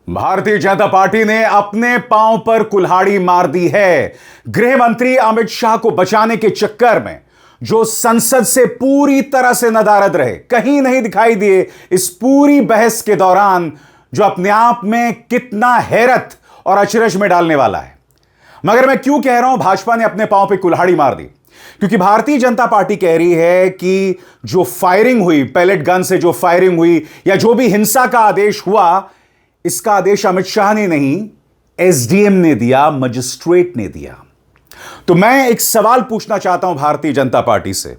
Bharatiya Janata party ने अपने पांव पर कुल्हाड़ी मार दी है। गृह मंत्री अमित शाह को बचाने के चक्कर में जो संसद से पूरी तरह से नदारद रहे, कहीं नहीं दिखाई दिए इस पूरी बहस के दौरान, जो अपने आप में कितना हैरत और अचरज में डालने वाला है। मगर मैं क्यों कह रहा हूं भाजपा ने अपने पांव पर कुल्हाड़ी मार दी? क्योंकि भारतीय जनता पार्टी कह रही है कि जो फायरिंग हुई, पैलेट गन से जो फायरिंग हुई, या जो भी हिंसा का आदेश हुआ, इसका आदेश अमित शाह ने नहीं, एसडीएम ने दिया, मजिस्ट्रेट ने दिया। तो मैं एक सवाल पूछना चाहता हूं भारतीय जनता पार्टी से।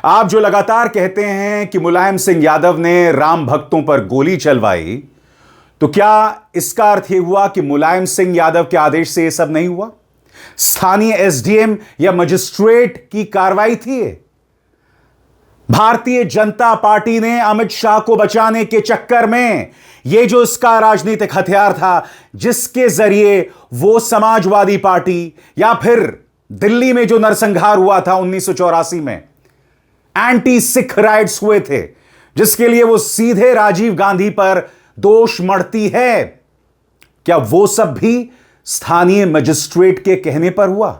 आप जो लगातार कहते हैं कि मुलायम सिंह यादव ने राम भक्तों पर गोली चलवाई, तो क्या इसका अर्थ यह हुआ कि मुलायम सिंह यादव के आदेश से यह सब नहीं हुआ? स्थानीय एसडीएम या मजिस्ट्रेट की कार्रवाई थी ये? भारतीय जनता पार्टी ने अमित शाह को बचाने के चक्कर में यह जो इसका राजनीतिक हथियार था, जिसके जरिए वो समाजवादी पार्टी या फिर दिल्ली में जो नरसंहार हुआ था 1984 में, एंटी सिख राइट्स हुए थे, जिसके लिए वो सीधे राजीव गांधी पर दोष मढ़ती है, क्या वो सब भी स्थानीय मजिस्ट्रेट के कहने पर हुआ?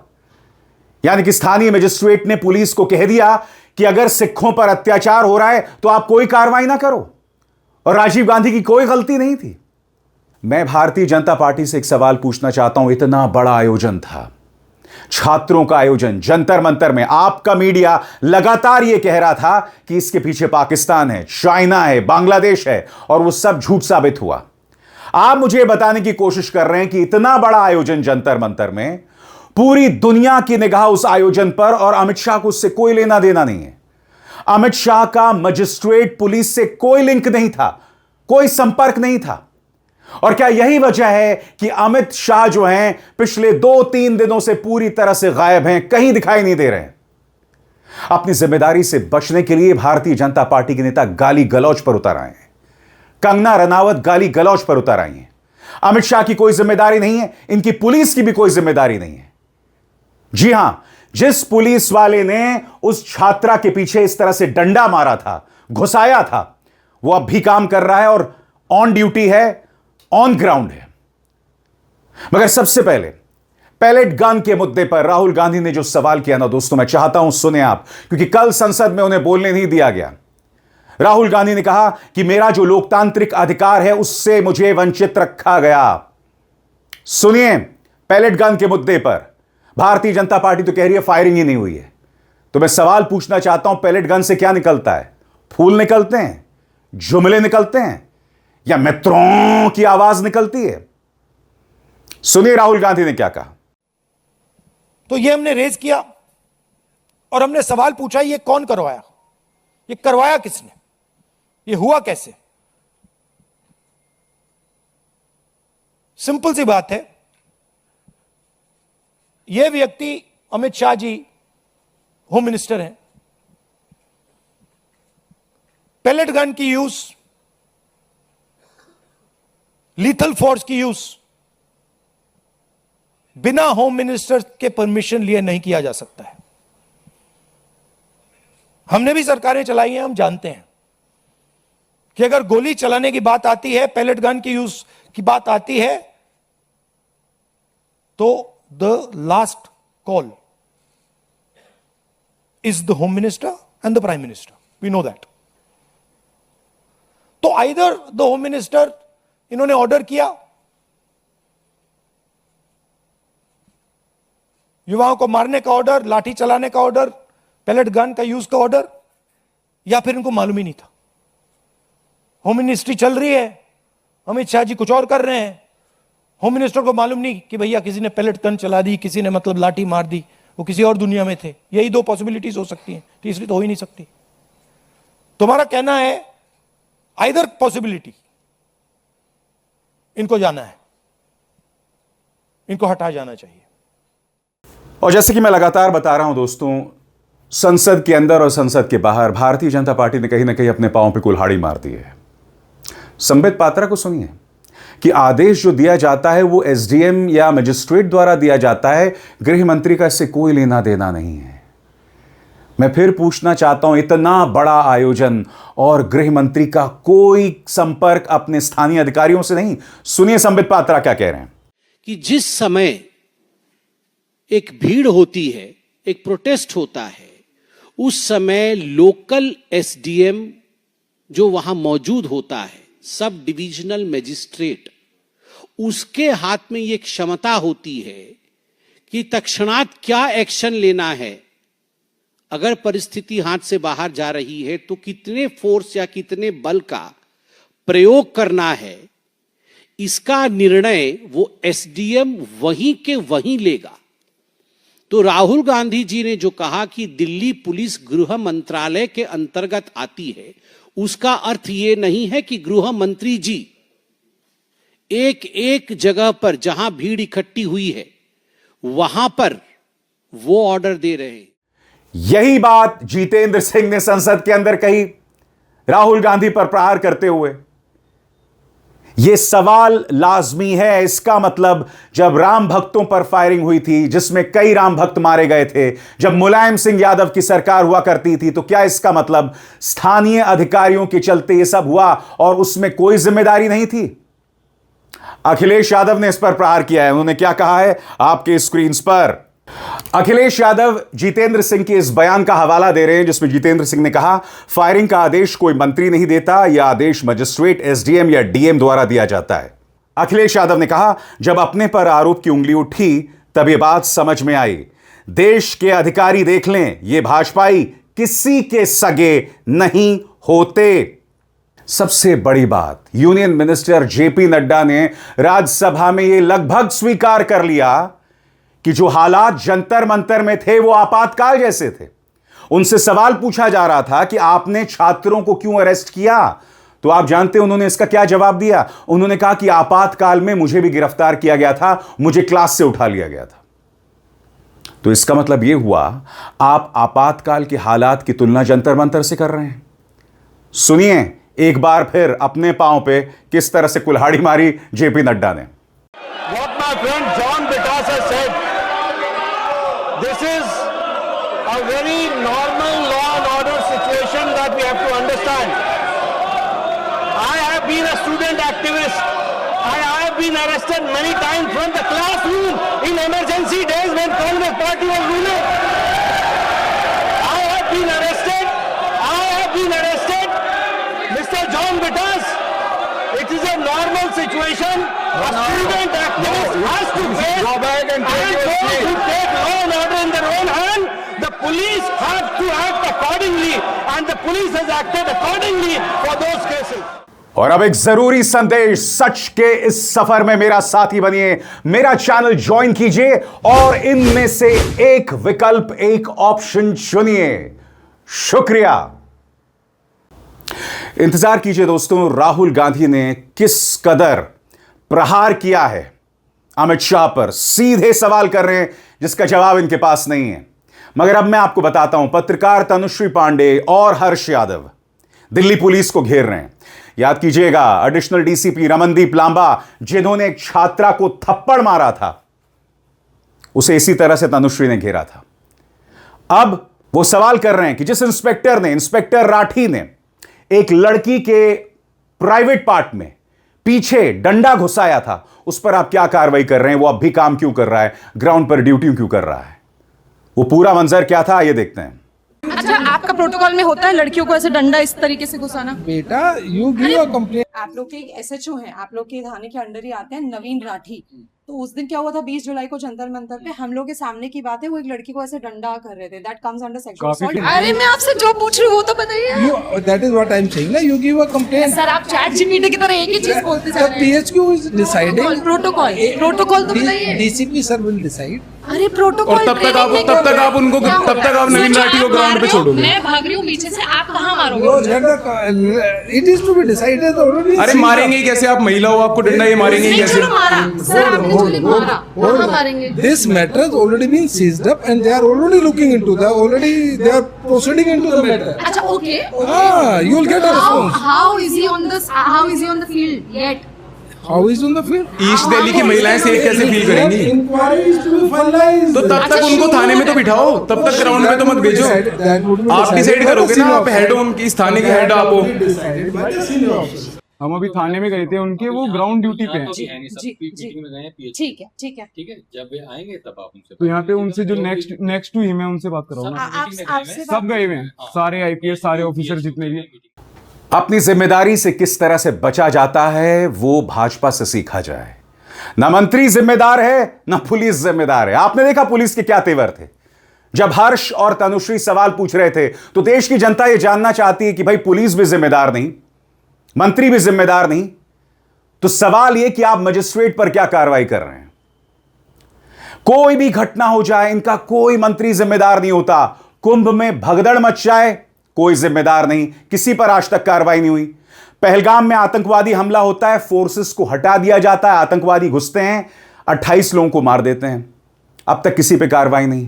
यानी कि स्थानीय मजिस्ट्रेट ने पुलिस को कह दिया कि अगर सिखों पर अत्याचार हो रहा है तो आप कोई कार्रवाई ना करो, और राजीव गांधी की कोई गलती नहीं थी। मैं भारतीय जनता पार्टी से एक सवाल पूछना चाहता हूं। इतना बड़ा आयोजन था, छात्रों का आयोजन जंतर मंतर में, आपका मीडिया लगातार यह कह रहा था कि इसके पीछे पाकिस्तान है, चाइना है, बांग्लादेश है, और वो सब झूठ साबित हुआ। आप मुझे बताने की कोशिश कर रहे हैं कि इतना बड़ा आयोजन जंतर मंतर में, पूरी दुनिया की निगाह उस आयोजन पर, और अमित शाह को उससे कोई लेना देना नहीं है। अमित शाह का मजिस्ट्रेट पुलिस से कोई लिंक नहीं था, कोई संपर्क नहीं था। और क्या यही वजह है कि अमित शाह जो हैं पिछले 2-3 दिनों से पूरी तरह से गायब हैं, कहीं दिखाई नहीं दे रहे हैं? अपनी जिम्मेदारी से बचने के लिए भारतीय जनता पार्टी के नेता गाली गलौज पर उतर आए हैं। कंगना रनावत गाली गलौज पर उतर आई हैं। अमित शाह की कोई जिम्मेदारी नहीं है, इनकी पुलिस की भी कोई जिम्मेदारी नहीं है। जी हां, जिस पुलिस वाले ने उस छात्रा के पीछे इस तरह से डंडा मारा था, घुसाया था, वो अब भी काम कर रहा है और ऑन ड्यूटी है, ऑन ग्राउंड है। मगर सबसे पहले पैलेट गन के मुद्दे पर राहुल गांधी ने जो सवाल किया ना दोस्तों, मैं चाहता हूं सुने आप, क्योंकि कल संसद में उन्हें बोलने नहीं दिया गया। राहुल गांधी ने कहा कि मेरा जो लोकतांत्रिक अधिकार है उससे मुझे वंचित रखा गया। सुनिए, पैलेट गन के मुद्दे पर भारतीय जनता पार्टी तो कह रही है फायरिंग ही नहीं हुई है। तो मैं सवाल पूछना चाहता हूं, पैलेट गन से क्या निकलता है? फूल निकलते हैं, जुमले निकलते हैं, या मित्रों की आवाज निकलती है? सुनिए राहुल गांधी ने क्या कहा। तो ये हमने रेज किया और हमने सवाल पूछा, ये कौन करवाया, ये करवाया किसने, ये हुआ कैसे? सिंपल सी बात है, यह व्यक्ति अमित शाह जी होम मिनिस्टर हैं। पैलेट गन की यूज, लीथल फोर्स की यूज बिना होम मिनिस्टर के परमिशन लिए नहीं किया जा सकता है। हमने भी सरकारें चलाई हैं, हम जानते हैं कि अगर गोली चलाने की बात आती है, पैलेट गन की यूज की बात आती है, तो the last call is the home minister and the prime minister. We know that. तो either the home minister, इन्होंने ऑर्डर किया, युवाओं को मारने का ऑर्डर, लाठी चलाने का ऑर्डर, पैलेट गन का यूज का ऑर्डर, या फिर इनको मालूम ही नहीं था। होम मिनिस्ट्री चल रही है, अमित शाह जी कुछ और कर रहे हैं, होम मिनिस्टर को मालूम नहीं कि भैया किसी ने पैलेट गन चला दी, किसी ने मतलब लाठी मार दी, वो किसी और दुनिया में थे। यही दो पॉसिबिलिटीज हो सकती हैं, तीसरी तो हो ही नहीं सकती। तुम्हारा कहना है आइदर पॉसिबिलिटी, इनको जाना है, इनको हटाया जाना चाहिए। और जैसे कि मैं लगातार बता रहा हूं दोस्तों, संसद के अंदर और संसद के बाहर भारतीय जनता पार्टी ने कहीं ना कहीं अपने पांव पे कुल्हाड़ी मार दी है। संबित पात्रा को सुनिए कि आदेश जो दिया जाता है वो एसडीएम या मजिस्ट्रेट द्वारा दिया जाता है, गृह मंत्री का इससे कोई लेना देना नहीं है। मैं फिर पूछना चाहता हूं, इतना बड़ा आयोजन और गृह मंत्री का कोई संपर्क अपने स्थानीय अधिकारियों से नहीं। सुनिए संबित पात्रा क्या कह रहे हैं। कि जिस समय एक भीड़ होती है, एक प्रोटेस्ट होता है, उस समय लोकल एसडीएम जो वहां मौजूद होता है, सब डिविजनल मजिस्ट्रेट, उसके हाथ में यह क्षमता होती है कि तत्क्षणात क्या एक्शन लेना है। अगर परिस्थिति हाथ से बाहर जा रही है तो कितने फोर्स या कितने बल का प्रयोग करना है, इसका निर्णय वो एसडीएम वहीं के वहीं लेगा। तो राहुल गांधी जी ने जो कहा कि दिल्ली पुलिस गृह मंत्रालय के अंतर्गत आती है, उसका अर्थ यह नहीं है कि गृह मंत्री जी एक एक जगह पर जहां भीड़ इकट्ठी हुई है वहां पर वो ऑर्डर दे रहे हैं। यही बात जितेंद्र सिंह ने संसद के अंदर कही, राहुल गांधी पर प्रहार करते हुए। यह सवाल लाजमी है। इसका मतलब जब राम भक्तों पर फायरिंग हुई थी, जिसमें कई राम भक्त मारे गए थे, जब मुलायम सिंह यादव की सरकार हुआ करती थी, तो क्या इसका मतलब स्थानीय अधिकारियों के चलते यह सब हुआ और उसमें कोई जिम्मेदारी नहीं थी? अखिलेश यादव ने इस पर प्रहार किया है। उन्होंने क्या कहा है आपके स्क्रीन पर। अखिलेश यादव जितेंद्र सिंह के इस बयान का हवाला दे रहे हैं, जिसमें जितेंद्र सिंह ने कहा, फायरिंग का आदेश कोई मंत्री नहीं देता, यह आदेश मजिस्ट्रेट, एसडीएम या डीएम द्वारा दिया जाता है। अखिलेश यादव ने कहा, जब अपने पर आरोप की उंगली उठी तब यह बात समझ में आई। देश के अधिकारी देख लें, यह भाजपाई किसी के सगे नहीं होते। सबसे बड़ी बात, यूनियन मिनिस्टर जेपी नड्डा ने राज्यसभा में यह लगभग स्वीकार कर लिया कि जो हालात जंतर मंतर में थे वो आपातकाल जैसे थे। उनसे सवाल पूछा जा रहा था कि आपने छात्रों को क्यों अरेस्ट किया, तो आप जानते हैं उन्होंने इसका क्या जवाब दिया। उन्होंने कहा कि आपातकाल में मुझे भी गिरफ्तार किया गया था, मुझे क्लास से उठा लिया गया था। तो इसका मतलब यह हुआ आप आपातकाल के हालात की तुलना जंतर मंतर से कर रहे हैं। सुनिए एक बार फिर अपने पांव पे किस तरह से कुल्हाड़ी मारी जेपी नड्डा ने। What my friend John Bitas has said, this is a very normal law and order situation that we have to understand. I have been a student activist. I have been arrested many times from the classroom in emergency days when Congress party was ruling. I have been arrested. Mr. John Bitas, it is a normal situation. A student activist has to face, and those who take law and order in their own hand, the police have to act accordingly, and the police has acted accordingly for those cases. और अब एक जरूरी संदेश, सच के इस सफर में मेरा साथी बनिए, मेरा चैनल ज्वाइन कीजिए और इनमें से एक विकल्प, एक ऑप्शन चुनिए। शुक्रिया। इंतजार कीजिए दोस्तों, राहुल गांधी ने किस कदर प्रहार किया है अमित शाह पर। सीधे सवाल कर रहे हैं जिसका जवाब इनके पास नहीं है। मगर अब मैं आपको बताता हूं, पत्रकार तनुश्री पांडे और हर्ष यादव दिल्ली पुलिस को घेर रहे हैं। याद कीजिएगा, एडिशनल डीसीपी रमनदीप लांबा, जिन्होंने एक छात्रा को थप्पड़ मारा था, उसे इसी तरह से तनुश्री ने घेरा था। अब वो सवाल कर रहे हैं कि जिस इंस्पेक्टर राठी ने एक लड़की के प्राइवेट पार्ट में पीछे डंडा घुसाया था, उस पर आप क्या कार्रवाई कर रहे हैं? वो अब भी काम क्यों कर रहा है, ग्राउंड पर ड्यूटी क्यों कर रहा है? वो पूरा मंजर क्या था, ये देखते हैं। अच्छा, आपका प्रोटोकॉल में होता है लड़कियों को ऐसे डंडा इस तरीके से घुसाना? बेटा, यू गिव अ कंप्लेंट। आप लोग के एक एसएचओ हैं, आप लोग के थाने के अंडर ही आते हैं, नवीन राठी। तो उस दिन क्या हुआ था, 20 जुलाई को जंतर मंतर पे हम लोग के सामने की बात है, वो एक लड़की को ऐसे डंडा कर रहे थे। That comes under sexual assault. अरे मैं आपसे जो पूछ रही हूँ वो तो बताइए। That is what I am saying ना, you give a complaint. Sir आप चैट जीपीटी की तरह एक ही चीज बोलते जा रहे हैं। PHQ is deciding. प्रोटोकॉल तो बताइए। DCP sir will decide. अरे प्रोटोकॉल, और तब तक आप नवीन राठी को ग्राउंड पे छोड़ोगे। मैं भाग रही हूँ पीछे से, आप कहाँ मारोगे? It is to be decided already. अरे मारेंगे कैसे? आप महिला हो, आपको डंडा ये मारेंगे कैसे? This matter has already been seized up and they are already looking into the, they are proceeding into the matter. अच्छा, okay. You will get a response. How is he on the field yet? How is on the field? East Delhi की महिलाएं safe कैसे feel करेंगी? Inquiry is to be finalized. तो तब तक उनको थाने में तो बिठाओ, तब तक ग्राउंड में तो मत भेजो। आप डिसाइड करोगे ना, आप हेड हो उनकी, इस थाने के हेड आप हो। Decided by the senior officers. हम अभी थाने में गए थे उनके, वो ग्राउंड ड्यूटी पे हैं। जी ठीक है ठीक है ठीक है, जब वे आएंगे तब आप उनसे तो यहाँ पे उनसे जो नेक्स्ट टू ही मैं उनसे बात कर रहा हूँ ना, आपसे सब गए हुए हैं, सारे आईपीएस, सारे ऑफिसर जितने भी। अपनी जिम्मेदारी से किस तरह से बचा जाता है वो भाजपा से सीखा जाए। ना मंत्री जिम्मेदार है, ना पुलिस जिम्मेदार है। आपने देखा पुलिस के क्या तेवर थे। जब हर्ष और तनुश्री सवाल पूछ रहे थे तो देश की जनता यह जानना चाहती है कि भाई पुलिस भी जिम्मेदार नहीं, मंत्री भी जिम्मेदार नहीं, तो सवाल यह कि आप मजिस्ट्रेट पर क्या कार्रवाई कर रहे हैं। कोई भी घटना हो जाए, इनका कोई मंत्री जिम्मेदार नहीं होता। कुंभ में भगदड़ मच जाए, कोई जिम्मेदार नहीं, किसी पर आज तक कार्रवाई नहीं हुई। पहलगाम में आतंकवादी हमला होता है, फोर्सेस को हटा दिया जाता है, आतंकवादी घुसते हैं, 28 लोगों को मार देते हैं, अब तक किसी पे कार्रवाई नहीं।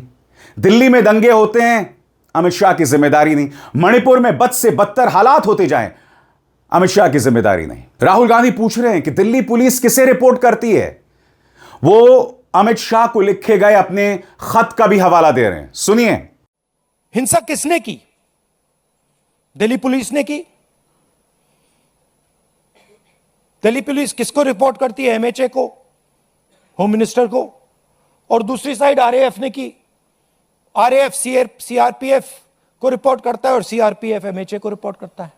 दिल्ली में दंगे होते हैं, अमित शाह की जिम्मेदारी नहीं। मणिपुर में बद से बदतर हालात होते जाएं, अमित शाह की जिम्मेदारी नहीं। राहुल गांधी पूछ रहे हैं कि दिल्ली पुलिस किसे रिपोर्ट करती है। वो अमित शाह को लिखे गए अपने खत का भी हवाला दे रहे हैं, सुनिए। हिंसा किसने की? दिल्ली पुलिस ने की। दिल्ली पुलिस किसको रिपोर्ट करती है? एमएचए को, होम मिनिस्टर को। और दूसरी साइड आरएएफ ने की। आरएएफ सीआरपीएफ को रिपोर्ट करता है और सीआरपीएफ एमएचए को रिपोर्ट करता है।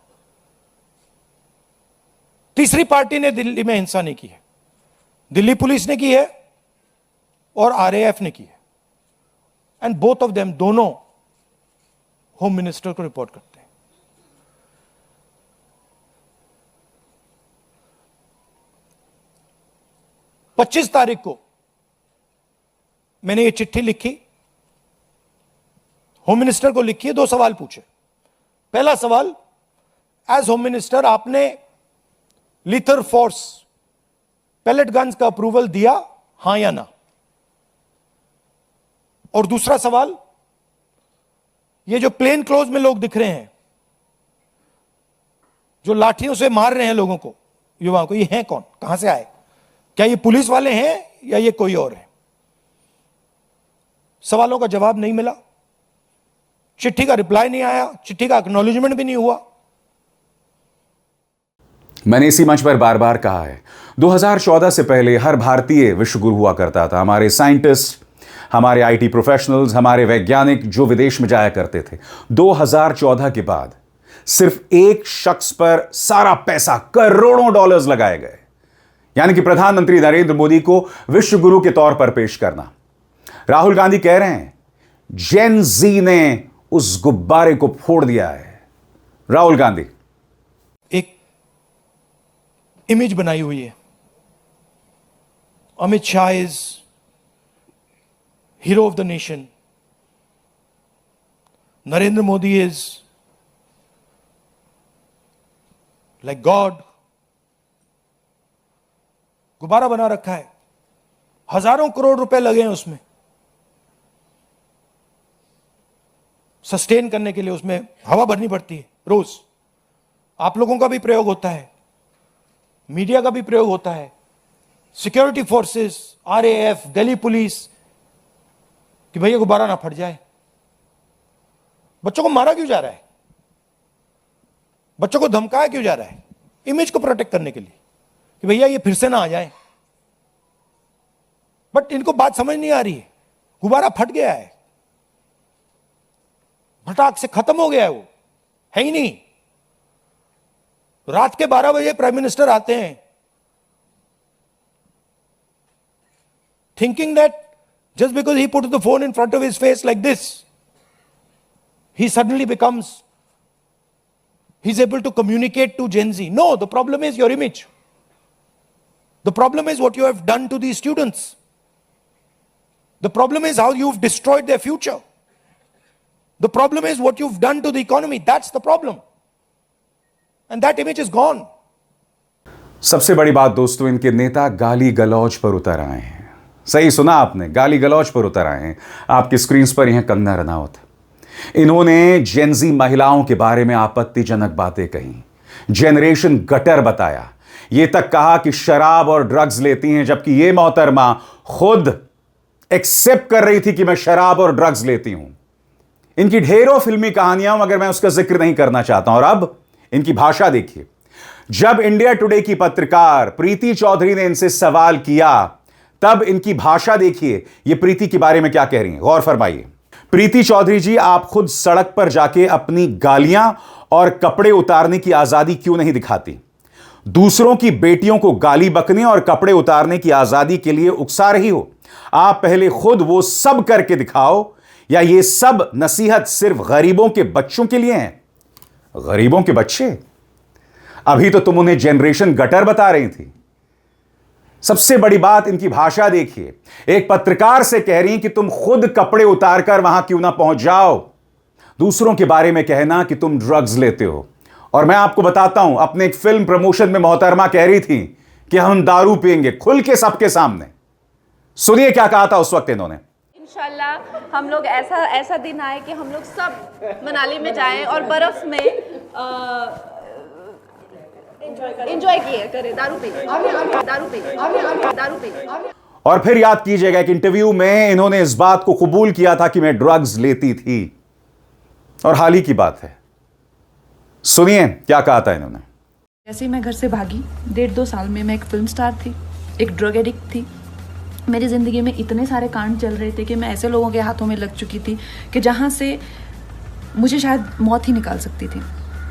तीसरी पार्टी ने दिल्ली में हिंसा नहीं की है, दिल्ली पुलिस ने की है और आरएएफ ने की है। एंड बोथ ऑफ देम, दोनों होम मिनिस्टर को रिपोर्ट करते हैं। पच्चीस तारीख को मैंने ये चिट्ठी लिखी, होम मिनिस्टर को लिखी है। 2 सवाल पूछे। पहला सवाल, एज होम मिनिस्टर आपने लीथर फोर्स पैलेट गन्स का अप्रूवल दिया, हां या ना? और दूसरा सवाल, ये जो प्लेन क्लोज में लोग दिख रहे हैं, जो लाठियों से मार रहे हैं लोगों को, युवाओं को, ये हैं कौन? कहां से आए? क्या ये पुलिस वाले हैं या ये कोई और है? सवालों का जवाब नहीं मिला, चिट्ठी का रिप्लाई नहीं आया, चिट्ठी का एक्नॉलेजमेंट भी नहीं हुआ। मैंने इसी मंच पर बार बार कहा है, 2014 से पहले हर भारतीय विश्वगुरु हुआ करता था। हमारे साइंटिस्ट, हमारे आईटी प्रोफेशनल्स, हमारे वैज्ञानिक जो विदेश में जाया करते थे। 2014 के बाद सिर्फ एक शख्स पर सारा पैसा, करोड़ों डॉलर्स लगाए गए, यानी कि प्रधानमंत्री नरेंद्र मोदी को विश्वगुरु के तौर पर पेश करना। राहुल गांधी कह रहे हैं जेन जी ने उस गुब्बारे को फोड़ दिया है। राहुल गांधी एक इमेज बनाई हुई है, Amit Shah is hero of the nation, Narendra Modi is like God. गुब्बारा बना रखा है, हजारों करोड़ रुपए लगे हैं उसमें, सस्टेन करने के लिए उसमें हवा भरनी पड़ती है रोज। आप लोगों का भी प्रयोग होता है, मीडिया का भी प्रयोग होता है, security forces, RAF, Delhi police, कि भैया गुब्बारा ना फट जाए। बच्चों को मारा क्यों जा रहा है? बच्चों को धमकाया क्यों जा रहा है? इमेज को प्रोटेक्ट करने के लिए कि भैया ये फिर से ना आ जाए। बट इनको बात समझ नहीं आ रही है, गुब्बारा फट गया है, फटाक से खत्म हो गया है, वो है ही नहीं। रात के 12 बजे प्राइम मिनिस्टर आते हैं, thinking that just because he put the phone in front of his face like this, he suddenly becomes, he's able to communicate to Gen Z. No, the problem is your image. The problem is what you have done to these students. The problem is how you've destroyed their future. The problem is what you've done to the economy. That's the problem. And that image is gone. सबसे बड़ी बात दोस्तों, इनके नेता गाली गलौज पर उतर आए हैं। सही सुना आपने, गाली गलौज पर उतर आए हैं। आपकी स्क्रीन पर यह कंगना रनौत, इन्होंने जेनजी महिलाओं के बारे में आपत्तिजनक बातें कही, जेनरेशन गटर बताया। यह तक कहा कि शराब और ड्रग्स लेती हैं, जबकि यह मोहतरमा खुद एक्सेप्ट कर रही थी कि मैं शराब और ड्रग्स लेती हूं। इनकी ढेरों फिल्मी कहानियां, मगर मैं उसका जिक्र नहीं करना चाहता हूं। और अब इनकी भाषा देखिए। जब इंडिया टुडे की पत्रकार प्रीति चौधरी ने इनसे सवाल किया, तब इनकी भाषा देखिए, ये प्रीति के बारे में क्या कह रही हैं, गौर फरमाइए। प्रीति चौधरी जी, आप खुद सड़क पर जाके अपनी गालियां और कपड़े उतारने की आजादी क्यों नहीं दिखाती? दूसरों की बेटियों को गाली बकने और कपड़े उतारने की आजादी के लिए उकसा रही हो। आप पहले खुद वो सब करके दिखाओ, या ये सब नसीहत सिर्फ गरीबों के बच्चों के लिए है? गरीबों के बच्चे? अभी तो तुम उन्हें जनरेशन गटर बता रही थी। सबसे बड़ी बात, इनकी भाषा देखिए। एक पत्रकार से कह रही कि तुम खुद कपड़े उतारकर वहां क्यों ना पहुंच जाओ। दूसरों के बारे में कहना कि तुम ड्रग्स लेते हो। और मैं आपको बताता हूं, अपने एक फिल्म प्रमोशन में मोहतरमा कह रही थी कि हम दारू पिएंगे खुल के सबके सामने। सुनिए क्या कहा था उस वक्त इन्होंने। इंशाल्लाह हम लोग ऐसा दिन आए कि हम लोग सब मनाली में जाएं और बर्फ में एंजॉय करें, दारू पे। और फिर याद कीजिएगा कि इंटरव्यू में इन्होंने इस बात को कबूल किया था कि मैं ड्रग्स लेती थी। और हाल ही की बात है, सुनिए क्या कहा था इन्होंने। जैसे मैं घर से भागी 1.5-2 साल में मैं एक फिल्म स्टार थी, एक ड्रग एडिक्ट थी। मेरी ज़िंदगी में इतने सारे कांड चल रहे थे कि मैं ऐसे लोगों के हाथों में लग चुकी थी कि जहाँ से मुझे शायद मौत ही निकाल सकती थी।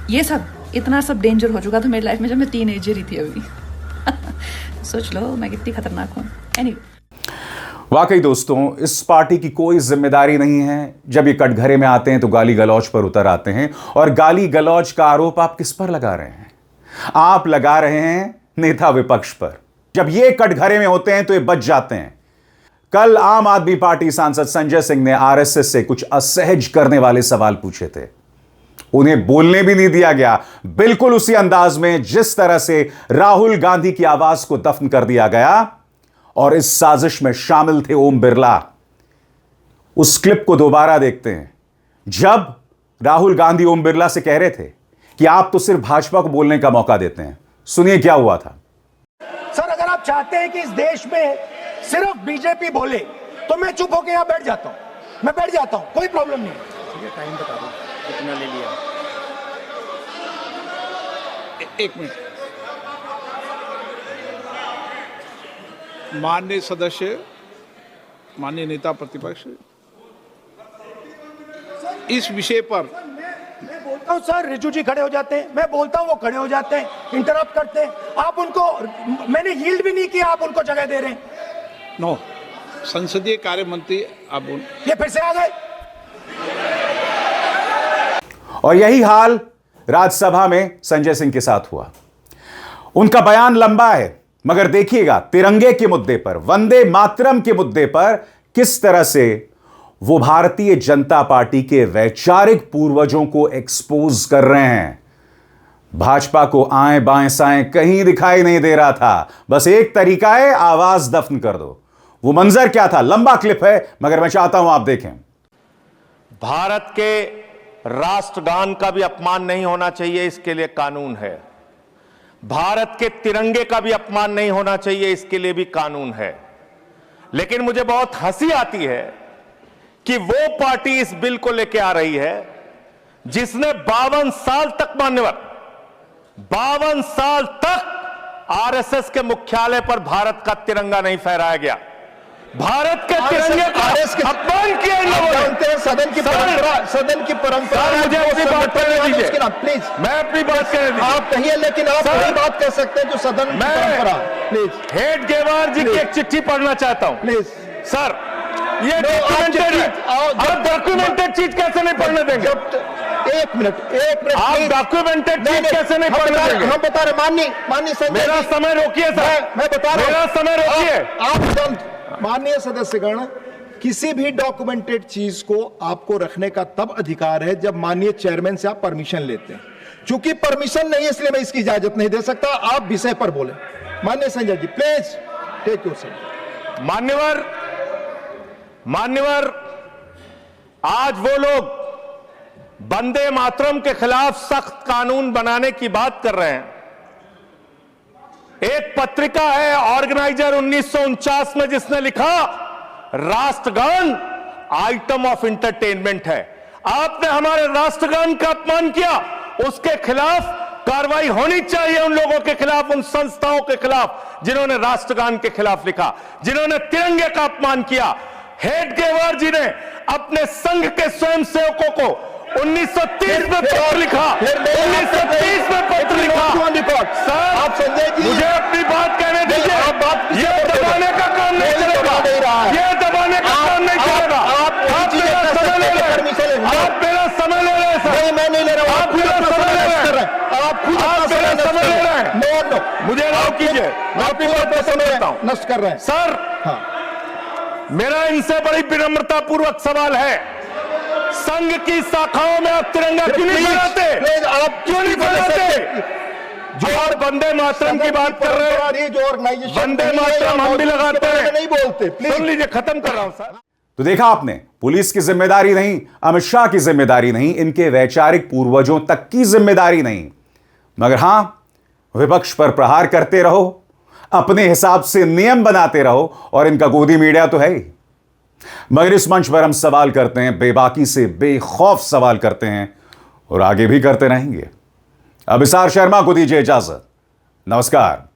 ये सब इतना सब डेंजर हो चुका था मेरी लाइफ में जब मैं टीनेजर ही थी अभी। सोच लो मैं कितनी खतरनाक हूँ। एनीवे, वाकई दोस्तों, इस पार्टी की कोई जिम्मेदारी नहीं है। जब ये कटघरे में आते हैं तो गाली गलौज पर उतर आते हैं। और गाली गलौज का आरोप आप किस पर लगा रहे हैं? आप लगा रहे हैं नेता विपक्ष पर। जब ये कटघरे में होते हैं तो ये बच जाते हैं। कल आम आदमी पार्टी सांसद संजय सिंह ने आरएसएस से कुछ असहज करने वाले सवाल पूछे थे। उन्हें बोलने भी नहीं दिया गया, बिल्कुल उसी अंदाज में जिस तरह से राहुल गांधी की आवाज को दफन कर दिया गया। और इस साजिश में शामिल थे ओम बिरला। उस क्लिप को दोबारा देखते हैं, जब राहुल गांधी ओम बिरला से कह रहे थे कि आप तो सिर्फ भाजपा को बोलने का मौका देते हैं। सुनिए क्या हुआ था। सर, अगर आप चाहते हैं कि इस देश में सिर्फ बीजेपी बोले तो मैं चुप होकर यहां बैठ जाता हूं, मैं बैठ जाता हूं, कोई प्रॉब्लम नहीं। टाइम बता दो कितना ले लिया। एक मिनट। माननीय सदस्य, माननीय नेता प्रतिपक्ष, इस विषय पर मैं बोलता हूं सर, रिजू जी खड़े हो जाते हैं, मैं बोलता हूं वो खड़े हो जाते हैं, इंटरप्ट करते हैं। आप उनको, मैंने यील्ड भी नहीं किया, आप उनको जगह दे रहे हैं। नो, संसदीय कार्य मंत्री आप ये फिर से आ गए। और यही हाल राज्यसभा में संजय सिंह के साथ हुआ। उनका बयान लंबा है, मगर देखिएगा तिरंगे के मुद्दे पर, वंदे मातरम के मुद्दे पर किस तरह से वो भारतीय जनता पार्टी के वैचारिक पूर्वजों को एक्सपोज कर रहे हैं। भाजपा को आए बाएं साएं कहीं दिखाई नहीं दे रहा था। बस एक तरीका है, आवाज दफन कर दो। वो मंजर क्या था, लंबा क्लिप है, मगर मैं चाहता हूं आप देखें। भारत के राष्ट्रगान का भी अपमान नहीं होना चाहिए, इसके लिए कानून है। भारत के तिरंगे का भी अपमान नहीं होना चाहिए, इसके लिए भी कानून है। लेकिन मुझे बहुत हंसी आती है कि वो पार्टी इस बिल को लेकर आ रही है जिसने 52 साल तक, मान्यवर 52 साल तक आरएसएस के मुख्यालय पर भारत का तिरंगा नहीं फहराया गया। भारत के तिरंगे का अपमान किया इन लोगों ने। सदन की परंपरा मुझे अपनी बात करने दीजिए, प्लीज। मैं अपनी बात करने दीजिए। आप कहिए, लेकिन आप वही बात कह सकते हैं जो सदन की परंपरा। प्लीज। हेड गेवार जी की एक चिट्ठी पढ़ना चाहता हूं। प्लीज सर, ये डॉक्यूमेंटेड चीज कैसे नहीं पढ़ने देंगे? एक मिनट आप डॉक्यूमेंटेड चीज कैसे नहीं पढ़ने देंगे? हम बता रहे, माननीय संजय, मेरा समय रोकिए सर, मैं बता रहा हूं, मेरा समय रोकिए। आप माननीय सदस्यगण, किसी भी डॉक्यूमेंटेड चीज को आपको रखने का तब अधिकार है जब माननीय चेयरमैन से आप परमिशन लेते हैं। चूंकि परमिशन नहीं है, इसलिए मैं इसकी इजाजत नहीं दे सकता। आप विषय पर बोले। माननीय Sanjay ji, please take your seat. मान्यवर, आज वो लोग वंदे मातरम के खिलाफ सख्त कानून बनाने की बात कर रहे हैं। एक पत्रिका है ऑर्गेनाइजर 1949 में जिसने लिखा राष्ट्रगान आइटम ऑफ इंटरटेनमेंट है। आपने हमारे राष्ट्रगान का अपमान किया, उसके खिलाफ कार्रवाई होनी चाहिए उन लोगों के खिलाफ, उन संस्थाओं के खिलाफ जिन्होंने राष्ट्रगान के खिलाफ लिखा, जिन्होंने तिरंगे का अपमान किया। हेडगेवार जी ने अपने संघ के स्वयंसेवकों को 1930 में पत्र लिखा, 1930 में पत्र लिखा। सर, मुझे अपनी बात कहने दीजिए। ये दबाने का काम नहीं करेगा, ये दबाने का काम नहीं करेगा। आप मेरा समय ले रहे हैं, आप मेरा समय ले रहे हैं सर। मैं नहीं ले रहा हूं, आप मेरा समय ले रहे हैं, आप मेरा समय ले रहे हैं। मुझे अलाउ कीजिए, मैं अपनी बात पर समझता हूं। नष्ट कर रहे हैं सर। मेरा इनसे बड़ी विनम्रता पूर्वक सवाल है, संघ की शाखाओं में आप तिरंगा क्यों नहीं फहराते? आप क्यों नहीं फहराते? जो और वंदे मातरम की बात कर रहे हैं, जो ऑर्गेनाइजेशन वंदे मातरम हम भी लगाते हैं, नहीं बोलते। सुन लीजिए, खत्म कर रहा हूं सर। तो देखा आपने, पुलिस की जिम्मेदारी नहीं, अमित शाह की जिम्मेदारी नहीं, इनके वैचारिक पूर्वजों तक की जिम्मेदारी नहीं, मगर हां, विपक्ष पर प्रहार करते रहो, अपने हिसाब से नियम बनाते रहो, और इनका गोदी मीडिया तो है ही। मगर इस मंच पर हम सवाल करते हैं, बेबाकी से बेखौफ सवाल करते हैं, और आगे भी करते रहेंगे। अभिसार शर्मा को दीजिए इजाजत। नमस्कार।